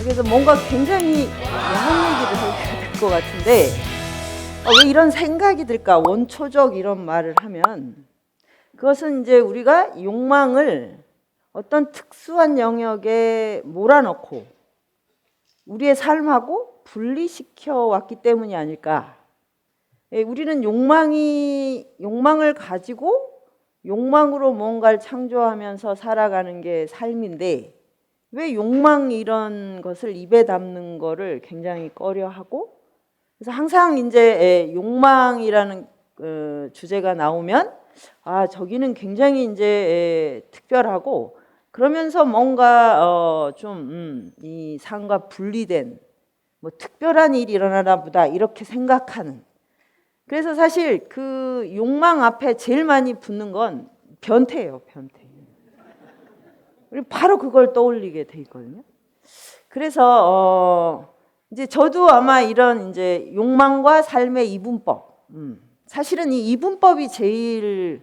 그래서 뭔가 굉장히 야한 얘기를 하게 될 것 같은데 왜 이런 생각이 들까? 원초적 이런 말을 하면 그것은 이제 우리가 욕망을 어떤 특수한 영역에 몰아넣고 우리의 삶하고 분리시켜 왔기 때문이 아닐까. 우리는 욕망을 가지고 욕망으로 뭔가를 창조하면서 살아가는 게 삶인데 왜 욕망 이런 것을 입에 담는 거를 굉장히 꺼려하고, 그래서 항상 이제 욕망이라는 주제가 나오면 저기는 굉장히 이제 특별하고 그러면서 뭔가 좀 이 삶과 분리된 뭐 특별한 일이 일어나나 보다 이렇게 생각하는. 그래서 사실 그 욕망 앞에 제일 많이 붙는 건 변태예요, 변태. 바로 그걸 떠올리게 돼 있거든요. 그래서 이제 저도 아마 이런 이제 욕망과 삶의 이분법, 사실은 이 이분법이 제일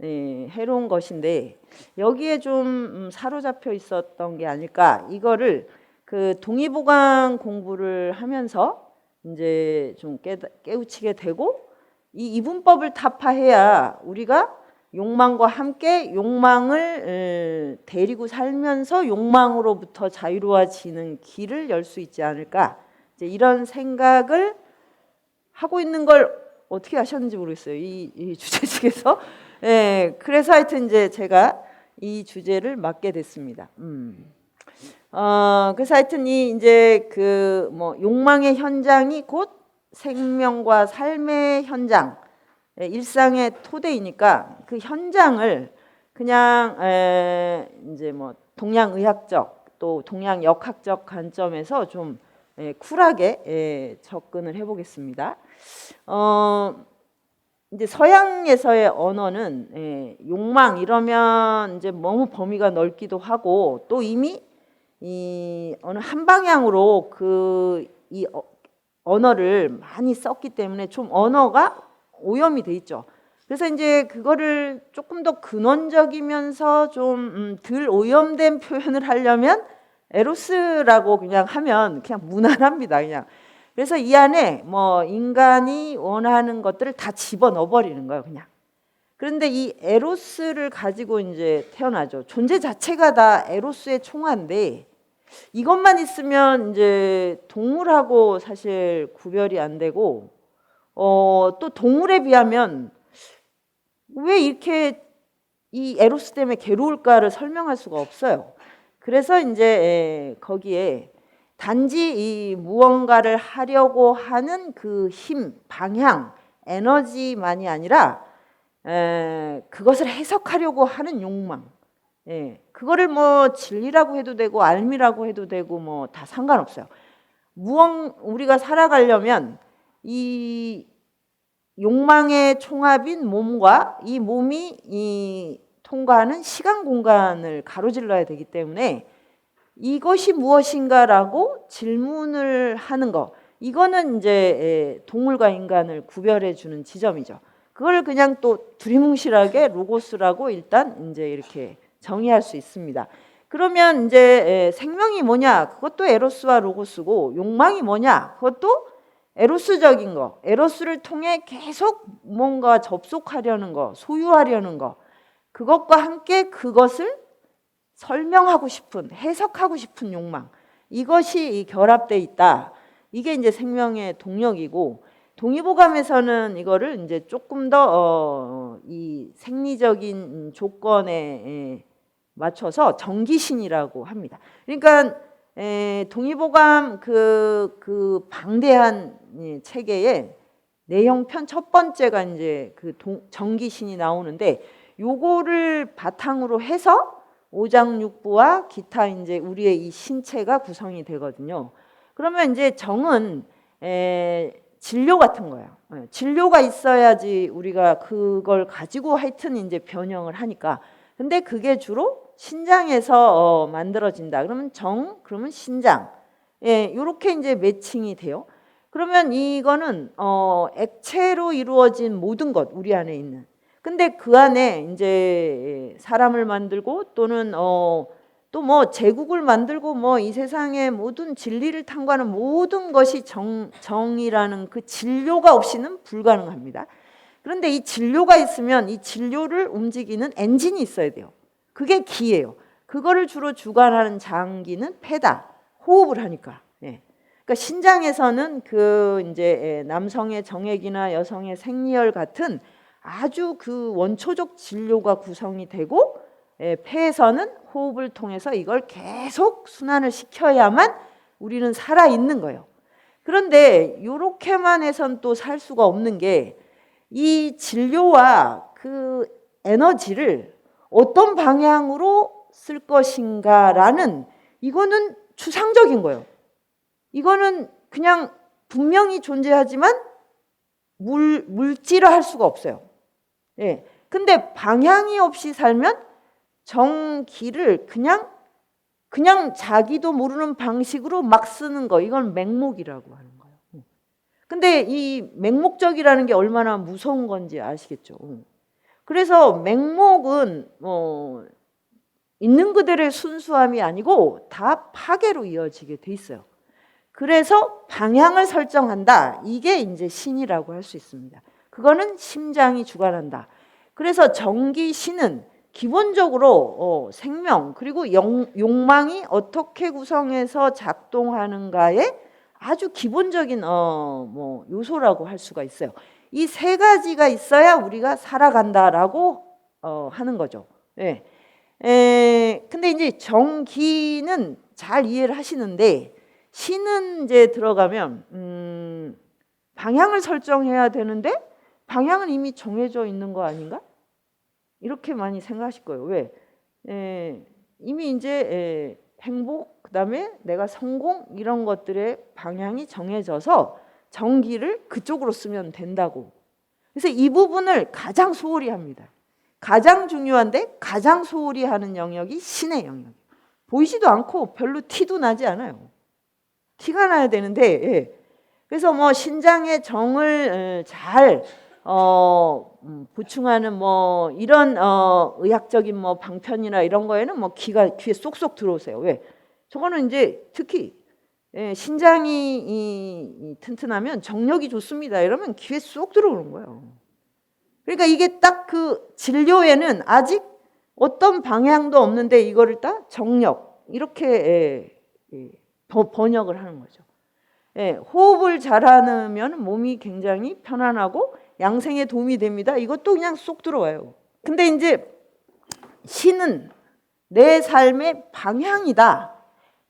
해로운 것인데 여기에 좀 사로잡혀 있었던 게 아닐까. 이거를 그 동의보감 공부를 하면서 이제 좀 깨우치게 되고, 이 이분법을 타파해야 우리가 욕망과 함께 욕망을 데리고 살면서 욕망으로부터 자유로워지는 길을 열 수 있지 않을까. 이제 이런 생각을 하고 있는 걸 어떻게 아셨는지 모르겠어요. 이 주제식에서. 그래서 하여튼 이제 제가 이 주제를 맡게 됐습니다. 그래서 하여튼 이제 그 뭐 욕망의 현장이 곧 생명과 삶의 현장, 일상의 토대이니까 그 현장을 그냥 이제 뭐 동양의학적 또 동양역학적 관점에서 좀 쿨하게 접근을 해보겠습니다. 이제 서양에서의 언어는 욕망 이러면 이제 너무 범위가 넓기도 하고 또 이미 이 어느 한 방향으로 이 언어를 많이 썼기 때문에 좀 언어가 오염이 돼 있죠. 그래서 이제 그거를 조금 더 근원적이면서 좀 덜 오염된 표현을 하려면 에로스라고 그냥 하면 그냥 무난합니다. 그냥. 그래서 이 안에 뭐 인간이 원하는 것들을 다 집어넣어 버리는 거예요, 그냥. 그런데 이 에로스를 가지고 이제 태어나죠. 존재 자체가 다 에로스의 총화인데 이것만 있으면 이제 동물하고 사실 구별이 안 되고 또 동물에 비하면 왜 이렇게 이 에로스 때문에 괴로울까를 설명할 수가 없어요. 그래서 이제 거기에 단지 이 무언가를 하려고 하는 그 힘, 방향, 에너지만이 아니라 그것을 해석하려고 하는 욕망, 그거를 뭐 진리라고 해도 되고 알미라고 해도 되고 뭐 다 상관없어요. 우리가 살아가려면 이 욕망의 총합인 몸과 이 몸이 통과하는 시간 공간을 가로질러야 되기 때문에 이것이 무엇인가라고 질문을 하는 거, 이거는 이제 동물과 인간을 구별해 주는 지점이죠. 그걸 그냥 또 두리뭉실하게 로고스라고 일단 이제 이렇게 정의할 수 있습니다. 그러면 이제 생명이 뭐냐? 그것도 에로스와 로고스고, 욕망이 뭐냐? 그것도 에로스적인 거, 에로스를 통해 계속 뭔가 접속하려는 거, 소유하려는 거, 그것과 함께 그것을 설명하고 싶은, 해석하고 싶은 욕망, 이것이 결합돼 있다. 이게 이제 생명의 동력이고, 동의보감에서는 이거를 이제 조금 더 이 생리적인 조건에 맞춰서 정기신이라고 합니다. 그러니까 동의보감 그 방대한 체계의 내용편 첫 번째가 이제 그 정기신이 나오는데, 요거를 바탕으로 해서 오장육부와 기타 이제 우리의 이 신체가 구성이 되거든요. 그러면 이제 정은 진료 같은 거예요. 진료가 있어야지 우리가 그걸 가지고 하여튼 이제 변형을 하니까. 근데 그게 주로 신장에서 만들어진다. 그러면 그러면 신장. 요렇게 이제 매칭이 돼요. 그러면 이거는 액체로 이루어진 모든 것, 우리 안에 있는. 근데 그 안에 이제 사람을 만들고 또는 또 뭐 제국을 만들고 뭐 이 세상의 모든 진리를 탐구하는 모든 것이 정이라는 그 진료가 없이는 불가능합니다. 그런데 이 진료가 있으면 이 진료를 움직이는 엔진이 있어야 돼요. 그게 기예요. 그거를 주로 주관하는 장기는 폐다. 호흡을 하니까. 예. 그러니까 신장에서는 그 이제 남성의 정액이나 여성의 생리혈 같은 아주 그 원초적 진료가 구성이 되고, 폐에서는 호흡을 통해서 이걸 계속 순환을 시켜야만 우리는 살아 있는 거예요. 그런데 이렇게만 해선 또 살 수가 없는 게, 이 진료와 그 에너지를 어떤 방향으로 쓸 것인가라는, 이거는 추상적인 거예요. 이거는 그냥 분명히 존재하지만 물질화할 수가 없어요. 예. 근데 방향이 없이 살면 정기를 그냥 자기도 모르는 방식으로 막 쓰는 거, 이건 맹목이라고 하는 거예요. 근데 이 맹목적이라는 게 얼마나 무서운 건지 아시겠죠? 그래서 맹목은 있는 그대로의 순수함이 아니고 다 파괴로 이어지게 돼 있어요. 그래서 방향을 설정한다. 이게 이제 신이라고 할 수 있습니다. 그거는 심장이 주관한다. 그래서 정기신은 기본적으로 생명 그리고 욕망이 어떻게 구성해서 작동하는가에 아주 기본적인 뭐 요소라고 할 수가 있어요. 이 세 가지가 있어야 우리가 살아간다라고 하는 거죠. 예. 근데 이제 정기는 잘 이해를 하시는데, 신은 이제 들어가면 방향을 설정해야 되는데 방향은 이미 정해져 있는 거 아닌가? 이렇게 많이 생각하실 거예요. 왜? 이미 이제 행복, 그다음에 내가 성공, 이런 것들의 방향이 정해져서 정기를 그쪽으로 쓰면 된다고. 그래서 이 부분을 가장 소홀히 합니다. 가장 중요한데 가장 소홀히 하는 영역이 신의 영역. 보이지도 않고 별로 티도 나지 않아요. 티가 나야 되는데, 예. 그래서 뭐 신장의 정을 잘 보충하는 뭐 이런 의학적인 뭐 방편이나 이런 거에는 뭐 귀에 쏙쏙 들어오세요. 왜? 저거는 이제 특히 신장이 튼튼하면 정력이 좋습니다. 이러면 귀에 쏙 들어오는 거예요. 그러니까 이게 딱 그 진료에는 아직 어떤 방향도 없는데 이거를 딱 정력 이렇게 번역을 하는 거죠. 호흡을 잘하면 몸이 굉장히 편안하고 양생에 도움이 됩니다. 이것도 그냥 쏙 들어와요. 근데 이제 신은 내 삶의 방향이다.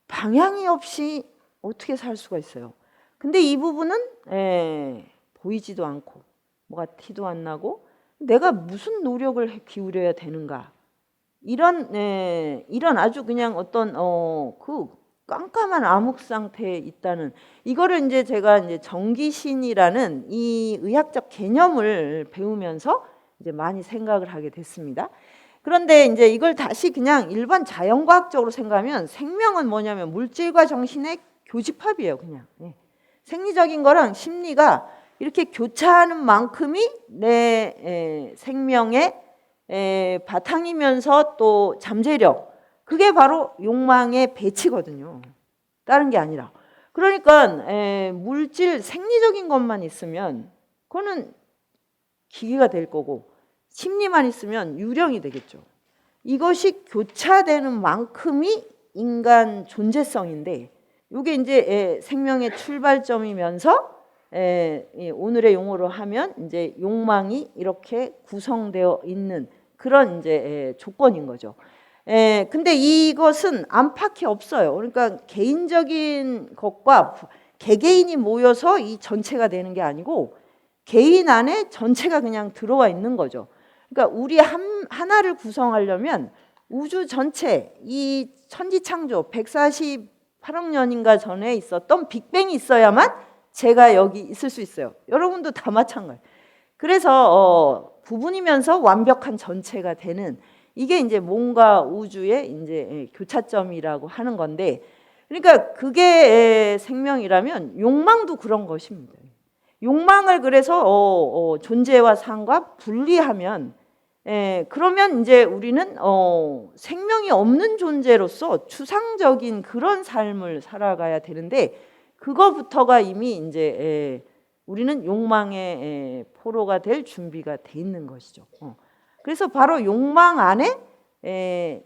방향이 없이 어떻게 살 수가 있어요? 근데 이 부분은 보이지도 않고 뭐가 티도 안 나고 내가 무슨 노력을 기울여야 되는가? 이런 아주 그냥 어떤 그 깜깜한 암흑 상태에 있다는, 이거를 이제 제가 이제 정기신이라는 이 의학적 개념을 배우면서 이제 많이 생각을 하게 됐습니다. 그런데 이제 이걸 다시 그냥 일반 자연과학적으로 생각하면 생명은 뭐냐면 물질과 정신의 교집합이에요. 그냥 생리적인 거랑 심리가 이렇게 교차하는 만큼이 내 생명의 바탕이면서 또 잠재력, 그게 바로 욕망의 배치거든요. 다른 게 아니라. 그러니까 물질 생리적인 것만 있으면 그거는 기계가 될 거고, 심리만 있으면 유령이 되겠죠. 이것이 교차되는 만큼이 인간 존재성인데, 이게 이제 생명의 출발점이면서 오늘의 용어로 하면 이제 욕망이 이렇게 구성되어 있는 그런 이제 조건인 거죠. 근데 이것은 안팎이 없어요. 그러니까 개인적인 것과 개개인이 모여서 이 전체가 되는 게 아니고 개인 안에 전체가 그냥 들어와 있는 거죠. 그러니까 우리 하나를 구성하려면 우주 전체, 이 천지창조 148억 년인가 전에 있었던 빅뱅이 있어야만 제가 여기 있을 수 있어요. 여러분도 다 마찬가지예요. 그래서 부분이면서 완벽한 전체가 되는, 이게 이제 몸과 우주의 이제 교차점이라고 하는 건데, 그러니까 그게 생명이라면 욕망도 그런 것입니다. 욕망을 그래서 존재와 삶과 분리하면 그러면 이제 우리는 생명이 없는 존재로서 추상적인 그런 삶을 살아가야 되는데 그거부터가 이미 이제 우리는 욕망의 포로가 될 준비가 돼 있는 것이죠. 그래서 바로 욕망 안에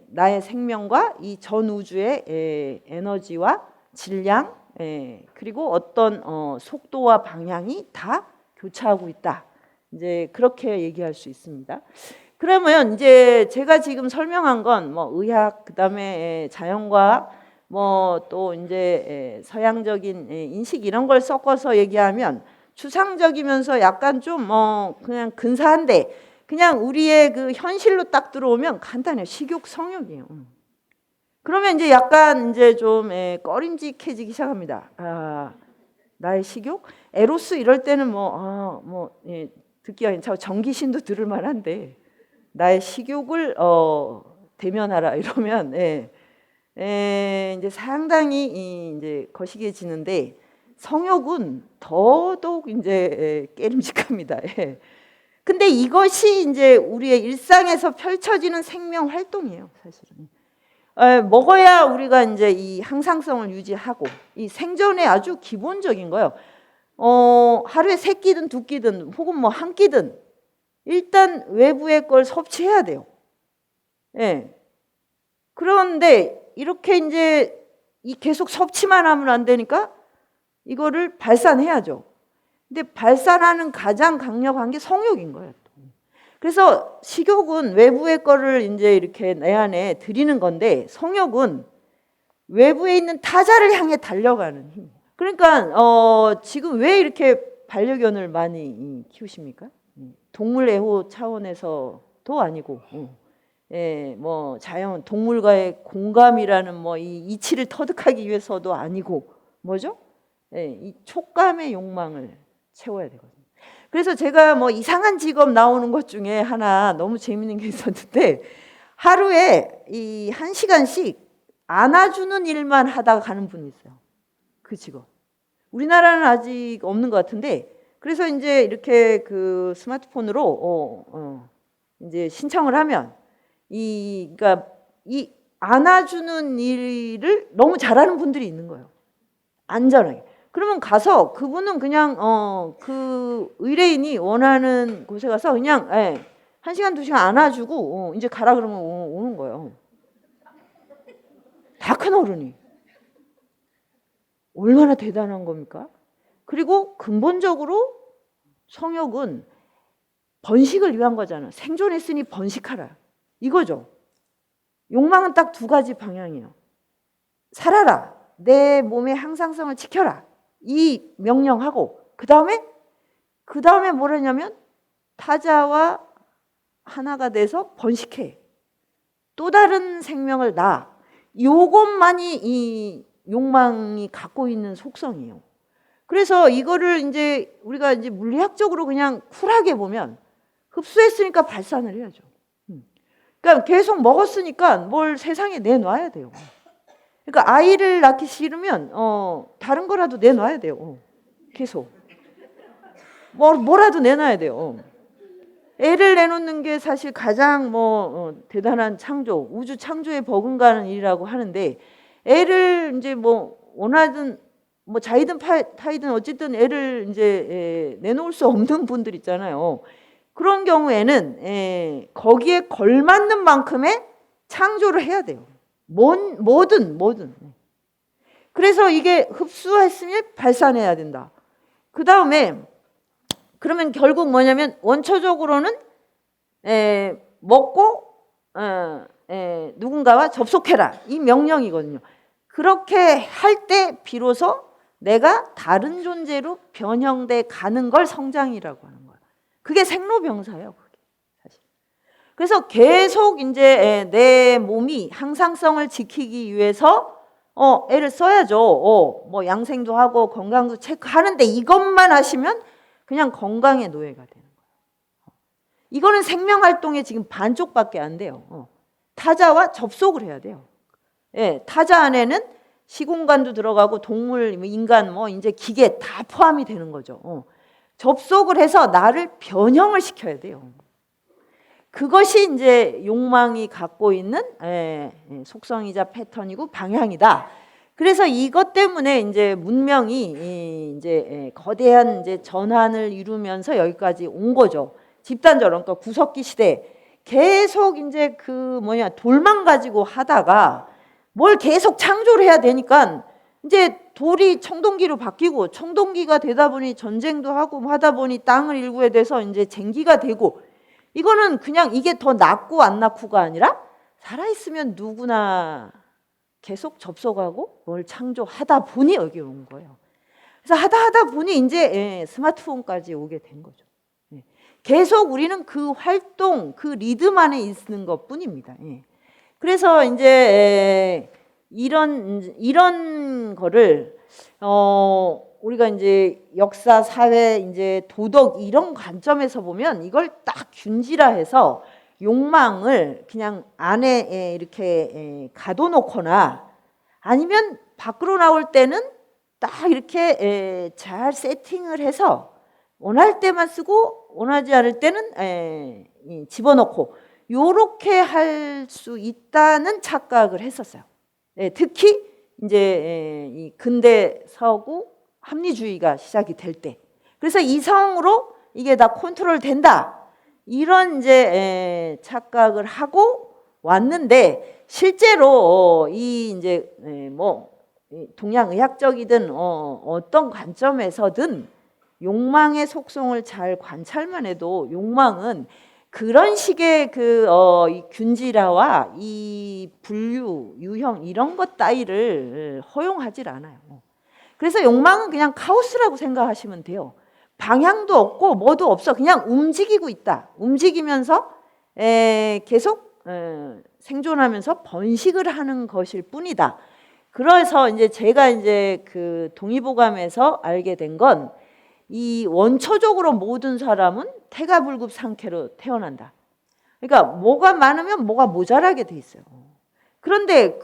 나의 생명과 이 전 우주의 에너지와 질량 그리고 어떤 속도와 방향이 다 교차하고 있다. 이제 그렇게 얘기할 수 있습니다. 그러면 이제 제가 지금 설명한 건 뭐 의학 그다음에 자연과학 뭐 또 이제 서양적인 인식 이런 걸 섞어서 얘기하면 추상적이면서 약간 좀 그냥 근사한데 그냥 우리의 그 현실로 딱 들어오면 간단해요. 식욕 성욕이에요. 그러면 이제 약간 이제 좀 꺼림직해지기 시작합니다. 나의 식욕? 에로스 이럴 때는 듣기가 괜찮고 정기신도 들을 만한데 나의 식욕을 대면하라 이러면 이제 상당히 이제 거시기해지는데 성욕은 더더욱 이제 깨림직합니다. 근데 이것이 이제 우리의 일상에서 펼쳐지는 생명 활동이에요, 사실은. 먹어야 우리가 이제 이 항상성을 유지하고 이 생존의 아주 기본적인 거예요. 하루에 3끼든 2끼든 혹은 뭐 1끼든 일단 외부의 걸 섭취해야 돼요. 그런데 이렇게 이제 계속 섭취만 하면 안 되니까 이거를 발산해야죠. 근데 발산하는 가장 강력한 게 성욕인 거예요. 그래서 식욕은 외부의 거를 이제 이렇게 내 안에 들이는 건데 성욕은 외부에 있는 타자를 향해 달려가는 힘. 그러니까 지금 왜 이렇게 반려견을 많이 키우십니까? 동물 애호 차원에서도 아니고, 뭐 자연 동물과의 공감이라는 뭐 이 이치를 터득하기 위해서도 아니고 뭐죠? 이 촉감의 욕망을 채워야 되거든요. 그래서 제가 뭐 이상한 직업 나오는 것 중에 하나 너무 재밌는 게 있었는데 하루에 이 1시간씩 안아주는 일만 하다가 가는 분이 있어요. 그 직업. 우리나라는 아직 없는 것 같은데 그래서 이제 이렇게 그 스마트폰으로 이제 신청을 하면 그러니까 이 안아주는 일을 너무 잘하는 분들이 있는 거예요. 안전하게. 그러면 가서 그분은 그냥 그 의뢰인이 원하는 곳에 가서 그냥 1시간 2시간 안아주고 이제 가라 그러면 오는 거예요. 다 큰 어른이. 얼마나 대단한 겁니까? 그리고 근본적으로 성욕은 번식을 위한 거잖아. 생존했으니 번식하라. 이거죠. 욕망은 딱 2가지 방향이에요. 살아라. 내 몸의 항상성을 지켜라. 이 명령하고 그 다음에 뭐라냐면 타자와 하나가 돼서 번식해. 또 다른 생명을 낳아. 요것만이 이 욕망이 갖고 있는 속성이에요. 그래서 이거를 이제 우리가 이제 물리학적으로 그냥 쿨하게 보면 흡수했으니까 발산을 해야죠. 그러니까 계속 먹었으니까 뭘 세상에 내놔야 돼요. 그러니까 아이를 낳기 싫으면 다른 거라도 내놔야 돼요. 계속 뭐라도 내놔야 돼요. 애를 내놓는 게 사실 가장 대단한 창조, 우주 창조에 버금가는 일이라고 하는데 애를 이제 뭐 원하든 뭐 자이든 타이든 어쨌든 애를 이제 내놓을 수 없는 분들 있잖아요. 그런 경우에는 거기에 걸맞는 만큼의 창조를 해야 돼요. 뭐든. 그래서 이게 흡수했으면 발산해야 된다. 그 다음에 그러면 결국 뭐냐면 원초적으로는 먹고 누군가와 접속해라. 이 명령이거든요. 그렇게 할 때 비로소 내가 다른 존재로 변형돼 가는 걸 성장이라고 하는 거예요. 그게 생로병사예요. 그게 사실. 그래서 계속 이제 내 몸이 항상성을 지키기 위해서 애를 써야죠. 뭐 양생도 하고 건강도 체크하는데 이것만 하시면 그냥 건강의 노예가 되는 거예요. 이거는 생명활동의 지금 반쪽밖에 안 돼요. 타자와 접속을 해야 돼요. 타자 안에는 시공간도 들어가고 동물, 인간, 이제 기계 다 포함이 되는 거죠. 접속을 해서 나를 변형을 시켜야 돼요. 그것이 이제 욕망이 갖고 있는 속성이자 패턴이고 방향이다. 그래서 이것 때문에 이제 문명이 이제 거대한 이제 전환을 이루면서 여기까지 온 거죠. 집단적으로. 그러니까 구석기 시대 계속 이제 그 돌만 가지고 하다가 뭘 계속 창조를 해야 되니까 이제 돌이 청동기로 바뀌고, 청동기가 되다 보니 전쟁도 하고 하다 보니 땅을 일구에 대해서 이제 쟁기가 되고, 이거는 그냥 이게 더 낫고 안 낫고가 아니라 살아있으면 누구나 계속 접속하고 뭘 창조하다 보니 여기 온 거예요. 그래서 하다 보니 이제 스마트폰까지 오게 된 거죠. 계속 우리는 그 활동, 그 리듬 안에 있는 것 뿐입니다. 그래서 이제 이런 거를 우리가 이제 역사, 사회, 이제 도덕 이런 관점에서 보면 이걸 딱 균질화해서 욕망을 그냥 안에 이렇게 가둬놓거나 아니면 밖으로 나올 때는 딱 이렇게 잘 세팅을 해서 원할 때만 쓰고 원하지 않을 때는 집어넣고 요렇게 할 수 있다는 착각을 했었어요. 특히 이제 이 근대 서구 합리주의가 시작이 될 때, 그래서 이성으로 이게 다 컨트롤 된다 이런 이제 착각을 하고 왔는데, 실제로 이 이제 동양의학적이든 어떤 관점에서든 욕망의 속성을 잘 관찰만 해도 욕망은 그런 식의 이 균질화와 이 분류, 유형 이런 것 따위를 허용하질 않아요. 그래서 욕망은 그냥 카오스라고 생각하시면 돼요. 방향도 없고 뭐도 없어. 그냥 움직이고 있다. 움직이면서 계속 생존하면서 번식을 하는 것일 뿐이다. 그래서 이제 제가 이제 그 동의보감에서 알게 된 건, 이 원초적으로 모든 사람은 태가불급 상태로 태어난다. 그러니까 뭐가 많으면 뭐가 모자라게 돼 있어요. 그런데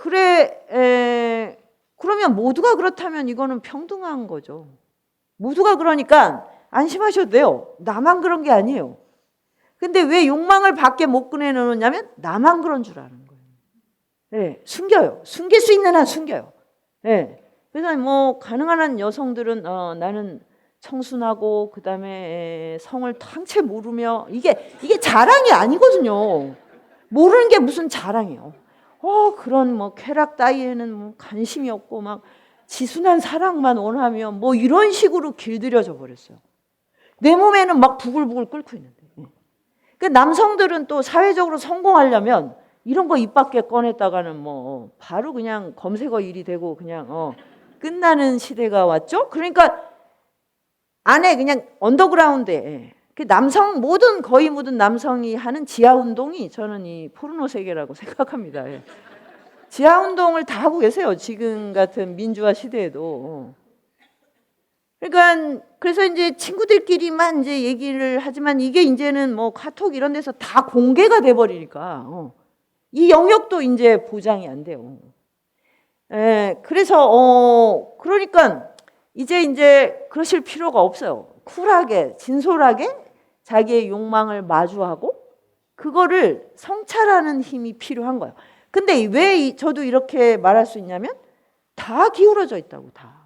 그러면 모두가 그렇다면 이거는 평등한 거죠. 모두가 그러니까 안심하셔도 돼요. 나만 그런 게 아니에요. 근데 왜 욕망을 밖에 못 꺼내놓느냐면 나만 그런 줄 아는 거예요. 숨겨요. 숨길 수 있는 한 숨겨요. 그래서 뭐 가능한 한 여성들은 나는 청순하고 그다음에 성을 탕채 모르며, 이게 자랑이 아니거든요. 모르는 게 무슨 자랑이에요. 그런 뭐 쾌락 따위에는 뭐 관심이 없고 막 지순한 사랑만 원하며 뭐 이런 식으로 길들여져 버렸어요. 내 몸에는 막 부글부글 끓고 있는데. 그 남성들은 또 사회적으로 성공하려면 이런 거 입 밖에 꺼냈다가는 뭐 바로 그냥 검색어 1이 되고 그냥 끝나는 시대가 왔죠. 그러니까 안에 그냥 언더그라운드에 그 거의 모든 남성이 하는 지하 운동이 저는 이 포르노 세계라고 생각합니다. 지하 운동을 다 하고 계세요. 지금 같은 민주화 시대에도. 그러니까 그래서 이제 친구들끼리만 이제 얘기를 하지만 이게 이제는 뭐 카톡 이런 데서 다 공개가 돼 버리니까 이 영역도 이제 보장이 안 돼요. 그래서 그러니까 이제 그러실 필요가 없어요. 쿨하게 진솔하게 자기의 욕망을 마주하고 그거를 성찰하는 힘이 필요한 거예요. 근데 왜 저도 이렇게 말할 수 있냐면 다 기울어져 있다고. 다.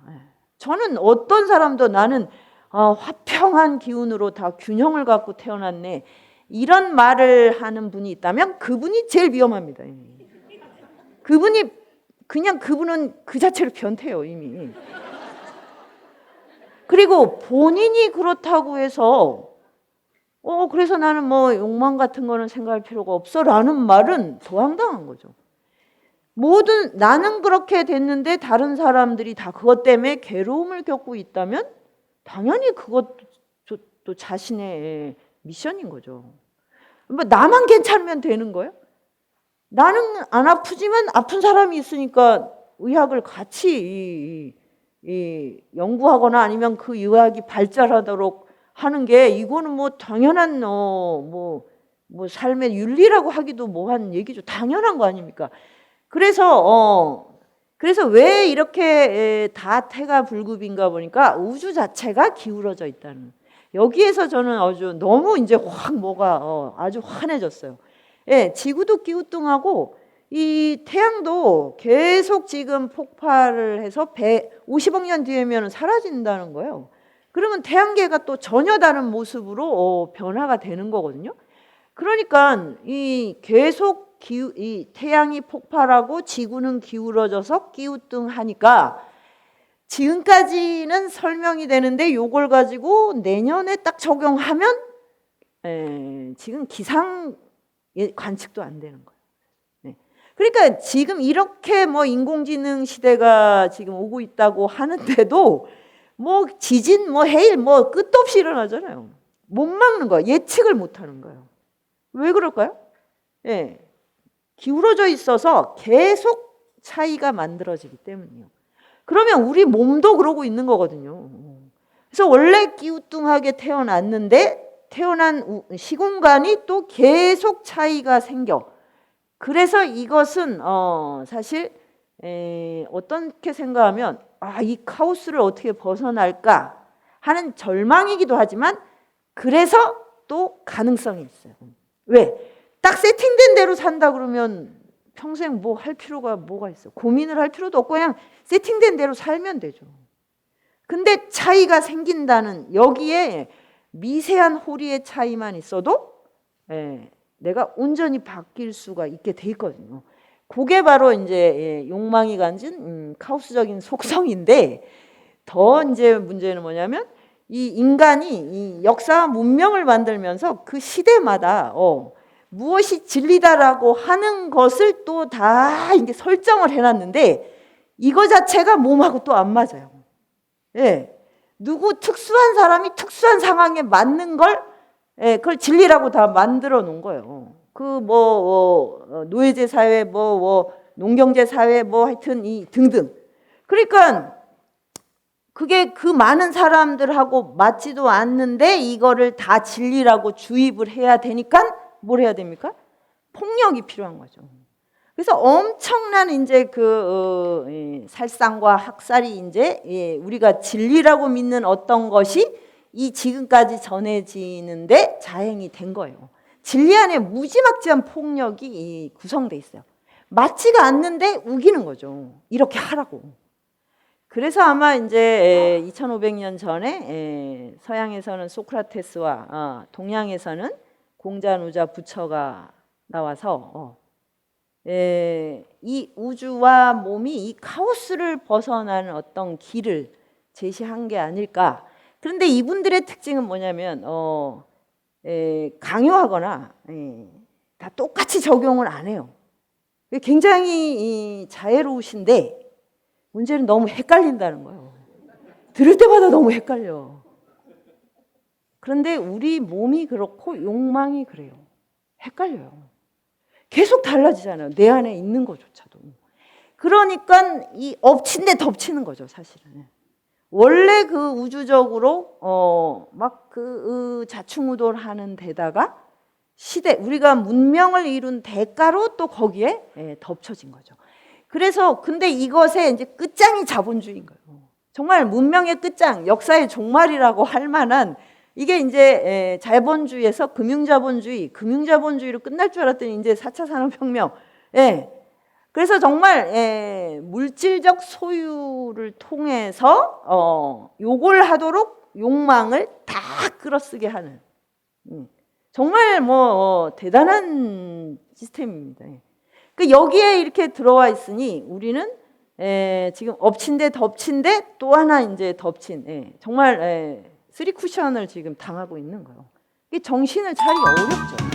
저는 어떤 사람도 나는 화평한 기운으로 다 균형을 갖고 태어났네 이런 말을 하는 분이 있다면 그분이 제일 위험합니다. 그분은 그 자체로 변태예요 이미. 그리고 본인이 그렇다고 해서 그래서 나는 뭐 욕망 같은 거는 생각할 필요가 없어 라는 말은 더 황당한 거죠. 나는 그렇게 됐는데 다른 사람들이 다 그것 때문에 괴로움을 겪고 있다면 당연히 그것도 자신의 미션인 거죠. 뭐 나만 괜찮으면 되는 거예요? 나는 안 아프지만 아픈 사람이 있으니까 의학을 같이 연구하거나 아니면 그 의학이 발달하도록 하는 게 이거는 뭐 당연한 뭐 삶의 윤리라고 하기도 뭐한 얘기죠. 당연한 거 아닙니까? 그래서 왜 이렇게 다 태가 불급인가 보니까 우주 자체가 기울어져 있다는. 여기에서 저는 아주 너무 이제 확 뭐가 아주 환해졌어요. 예, 지구도 기우뚱하고 이 태양도 계속 지금 폭발을 해서 150억 년 뒤에면 사라진다는 거예요. 그러면 태양계가 또 전혀 다른 모습으로 변화가 되는 거거든요. 그러니까 이 계속 이 태양이 폭발하고 지구는 기울어져서 기우뚱하니까 지금까지는 설명이 되는데 요걸 가지고 내년에 딱 적용하면 지금 기상 관측도 안 되는 거예요. 네. 그러니까 지금 이렇게 뭐 인공지능 시대가 지금 오고 있다고 하는데도 뭐 지진, 뭐 해일, 뭐 끝도 없이 일어나잖아요. 못 막는 거야. 예측을 못 하는 거예요. 왜 그럴까요? 예. 기울어져 있어서 계속 차이가 만들어지기 때문이에요. 그러면 우리 몸도 그러고 있는 거거든요. 그래서 원래 기우뚱하게 태어났는데 태어난 시공간이 또 계속 차이가 생겨. 그래서 이것은 사실 어떻게 생각하면 이 카오스를 어떻게 벗어날까 하는 절망이기도 하지만 그래서 또 가능성이 있어요. 왜? 딱 세팅된 대로 산다 그러면 평생 뭐 할 필요가 뭐가 있어? 고민을 할 필요도 없고 그냥 세팅된 대로 살면 되죠. 근데 차이가 생긴다는 여기에 미세한 호리의 차이만 있어도 내가 온전히 바뀔 수가 있게 돼 있거든요. 그게 바로 이제 욕망이 가진 카오스적인 속성인데 더 이제 문제는 뭐냐면 이 인간이 이 역사와 문명을 만들면서 그 시대마다 무엇이 진리다라고 하는 것을 또 다 이제 설정을 해놨는데 이거 자체가 몸하고 또 안 맞아요. 예, 누구 특수한 사람이 특수한 상황에 맞는 걸 그걸 진리라고 다 만들어 놓은 거예요. 그 노예제 사회, 농경제 사회, 하여튼 이 등등. 그러니까 그게 그 많은 사람들하고 맞지도 않는데 이거를 다 진리라고 주입을 해야 되니까 뭘 해야 됩니까? 폭력이 필요한 거죠. 그래서 엄청난 이제 살상과 학살이 이제 우리가 진리라고 믿는 어떤 것이 이 지금까지 전해지는데 자행이 된 거예요. 진리 안에 무지막지한 폭력이 구성돼 있어요. 맞지가 않는데 우기는 거죠. 이렇게 하라고. 그래서 아마 이제 2500년 전에 서양에서는 소크라테스와 동양에서는 공자누자 부처가 나와서 이 우주와 몸이 이 카오스를 벗어나는 어떤 길을 제시한 게 아닐까. 그런데 이분들의 특징은 뭐냐면 강요하거나 다 똑같이 적용을 안 해요. 굉장히 자애로우신데 문제는 너무 헷갈린다는 거예요. 들을 때마다 너무 헷갈려. 그런데 우리 몸이 그렇고 욕망이 그래요. 헷갈려요. 계속 달라지잖아요. 내 안에 있는 것조차도. 그러니까 이 엎친 데 덮치는 거죠, 사실은. 원래 그 우주적으로 막 자충우돌하는 데다가 우리가 문명을 이룬 대가로 또 거기에 덮쳐진 거죠. 그래서 근데 이것의 이제 끝장이 자본주의인 거예요. 정말 문명의 끝장, 역사의 종말이라고 할 만한 이게 이제 자본주의에서 금융자본주의로 끝날 줄 알았더니 이제 4차 산업혁명. 그래서 정말 물질적 소유를 통해서 요걸 하도록 욕망을 다 끌어쓰게 하는 정말 대단한 시스템입니다. 그 여기에 이렇게 들어와 있으니 우리는 지금 엎친 데 덮친 데 또 하나 이제 덮친 정말 쓰리 쿠션을 지금 당하고 있는 거예요. 이게 정신을 차리기 어렵죠.